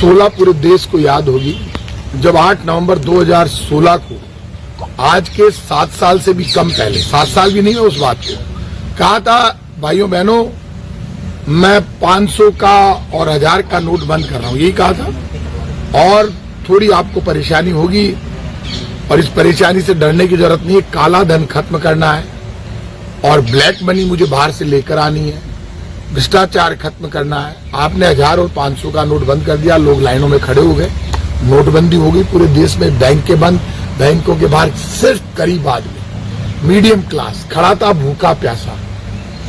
16 पूरे देश को याद होगी जब 8 नवंबर 2016 को आज के 7 साल से भी कम पहले, 7 साल भी नहीं है उस बात को, कहा था भाइयों बहनों मैं 500 का और 1000 का नोट बंद कर रहा हूं, यही कहा था। और थोड़ी आपको परेशानी होगी और इस परेशानी से डरने की जरूरत नहीं है। काला धन खत्म करना है और ब्लैक मनी मुझे बाहर से लेकर आनी है, भ्रष्टाचार खत्म करना है। आपने 1000 और 500 का नोट बंद कर दिया, लोग लाइनों में खड़े हो गए, नोटबंदी हो गई पूरे देश में, बैंक के बंद, बैंकों के बाहर सिर्फ गरीब आदमी, मीडियम क्लास खड़ा था भूखा प्यासा,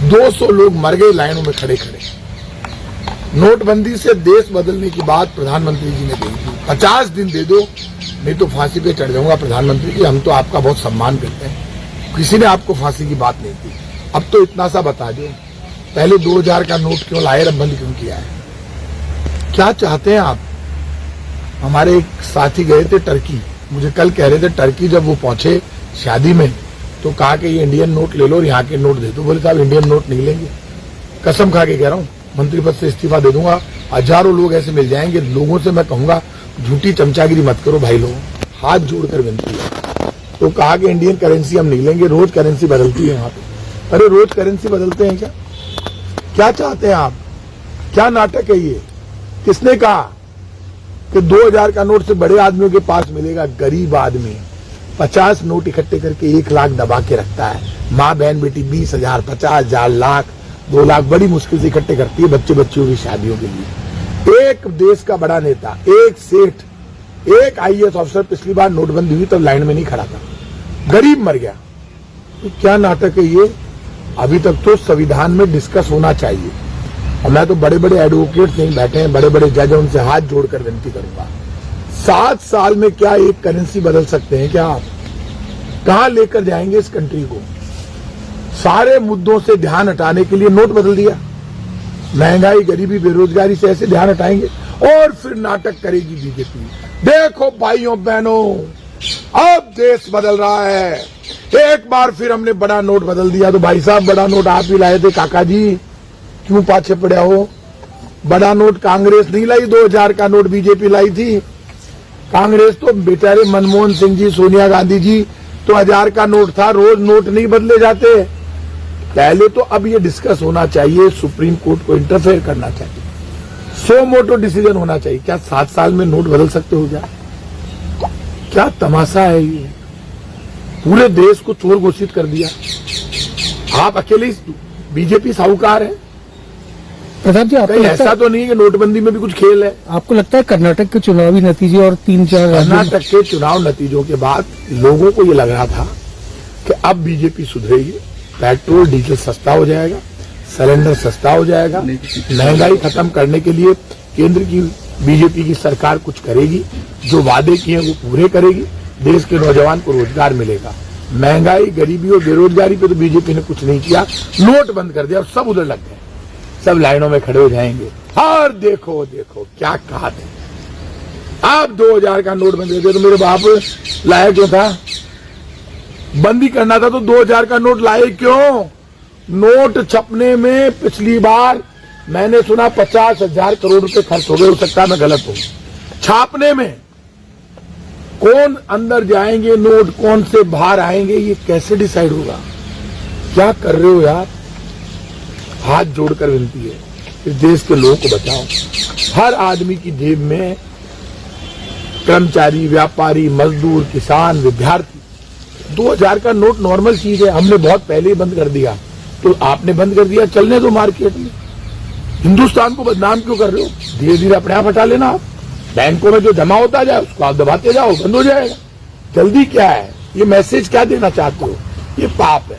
200 लोग मर गए लाइनों में खड़े खड़े। नोटबंदी से देश बदलने की बात प्रधानमंत्री जी ने कही थी, 50 दिन दे दो नहीं तो फांसी पे चढ़ जाऊंगा। प्रधानमंत्री जी हम तो आपका बहुत सम्मान करते हैं, किसी ने आपको फांसी की बात नहीं की, अब तो इतना सा बता दो पहले 2000 का नोट क्यों लाए, अब बंद क्यों किया है, क्या चाहते हैं आप। हमारे एक साथी गए थे टर्की, मुझे कल कह रहे थे टर्की जब वो पहुंचे शादी में तो कहा कि ये इंडियन नोट ले लो और यहाँ के नोट दे दो। बोले साहब इंडियन नोट नहीं लेंगे, कसम खा के कह रहा हूँ, मंत्री पद से इस्तीफा दे दूंगा। हजारों लोग ऐसे मिल जाएंगे, लोगों से मैं कहूंगा झूठी चमचागिरी मत करो भाई लोग, हाथ जोड़कर विनती है। तो कहा कि इंडियन करेंसी हम नहीं लेंगे, रोज करेंसी बदलती है वहां पे। अरे रोज करेंसी बदलते हैं क्या चाहते हैं आप, क्या नाटक है ये। किसने कहा कि 2000 का नोट से बड़े आदमियों के पास मिलेगा, गरीब आदमी 50 नोट इकट्ठे करके 1 लाख दबा के रखता है, माँ बहन बेटी 20,000, 50,000, लाख, 2 लाख बड़ी मुश्किल से इकट्ठे करती है बच्चे बच्चियों की शादियों के लिए। एक देश का बड़ा नेता, एक सेठ, एक IAS ऑफिसर पिछली बार नोटबंदी हुई तब लाइन में नहीं खड़ा था, गरीब मर गया। तो क्या नाटक है ये। अभी तक तो संविधान में डिस्कस होना चाहिए और मैं तो बड़े बड़े एडवोकेट नहीं बैठे हैं, बड़े बड़े जज, उनसे हाथ जोड़कर विनती करूंगा, 7 साल में क्या एक करेंसी बदल सकते हैं क्या आप, कहां लेकर जाएंगे इस कंट्री को। सारे मुद्दों से ध्यान हटाने के लिए नोट बदल दिया, महंगाई, गरीबी, बेरोजगारी से ऐसे ध्यान हटाएंगे और फिर नाटक करेगी बीजेपी। देखो भाइयों बहनों अब देश बदल रहा है, एक बार फिर हमने बड़ा नोट बदल दिया। तो भाई साहब बड़ा नोट आप ही लाए थे काका जी, क्यों पाछे पड़े हो। बड़ा नोट कांग्रेस नहीं लाई, 2000 का नोट बीजेपी लाई थी। कांग्रेस तो बेचारे मनमोहन सिंह जी, सोनिया गांधी जी तो 1000 का नोट था, रोज नोट नहीं बदले जाते पहले। तो अब ये डिस्कस होना चाहिए, सुप्रीम कोर्ट को इंटरफेयर करना चाहिए, सो मोटो डिसीजन होना चाहिए। क्या 7 साल में नोट बदल सकते हो क्या तमाशा है ये। पूरे देश को चोर घोषित कर दिया, आप अकेले बीजेपी साहूकार है। प्रधान जी आपको ऐसा तो नहीं कि नोटबंदी में भी कुछ खेल है। आपको लगता है कर्नाटक के चुनावी नतीजे और 3-4 कर्नाटक के चुनाव नतीजों के बाद लोगों को ये लग रहा था कि अब बीजेपी सुधरेगी, पेट्रोल डीजल सस्ता हो जाएगा, सिलेंडर सस्ता हो जाएगा, महंगाई खत्म करने के लिए केंद्र की बीजेपी की सरकार कुछ करेगी, जो वादे किए वो पूरे करेगी, देश के नौजवान को रोजगार मिलेगा। महंगाई, गरीबी और बेरोजगारी पे तो बीजेपी ने कुछ नहीं किया, नोट बंद कर दिया, अब सब उधर लग गए, सब लाइनों में खड़े हो जाएंगे। और देखो देखो क्या कहा था, आप 2000 का नोट बंद कर दिया तो मेरे बाप लाया क्यों था, बंदी करना था तो 2000 का नोट लाए क्यों। नोट छपने में पिछली बार मैंने सुना 50,000 करोड़ रुपए खर्च हो गए, हो सकता है मैं गलत हूं। छापने में कौन अंदर जाएंगे नोट, कौन से बाहर आएंगे, ये कैसे डिसाइड होगा। क्या कर रहे हो यार, हाथ जोड़कर विनती है, इस देश के लोगों को बचाओ। हर आदमी की जेब में, कर्मचारी, व्यापारी, मजदूर, किसान, विद्यार्थी, 2000 का नोट नॉर्मल चीज है। हमने बहुत पहले ही बंद कर दिया, तो आपने बंद कर दिया, चलने दो मार्केट में। हिंदुस्तान को बदनाम क्यों कर रहे हो, धीरे धीरे अपने आप हटा लेना। आप बैंकों में जो जमा होता जाए उसको आप दबाते जाओ, बंद हो जाएगा। जल्दी क्या है, ये मैसेज क्या देना चाहते हो, ये पाप है।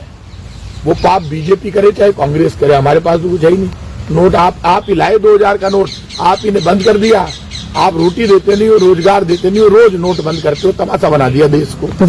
वो पाप बीजेपी करे चाहे कांग्रेस करे, हमारे पास तो कुछ है ही नहीं। नोट आप ही लाए, 2000 का नोट आप ही ने बंद कर दिया। आप रोटी देते नहीं हो, रोजगार देते नहीं हो, रोज नोट बंद करते हो, तमाशा बना दिया देश को।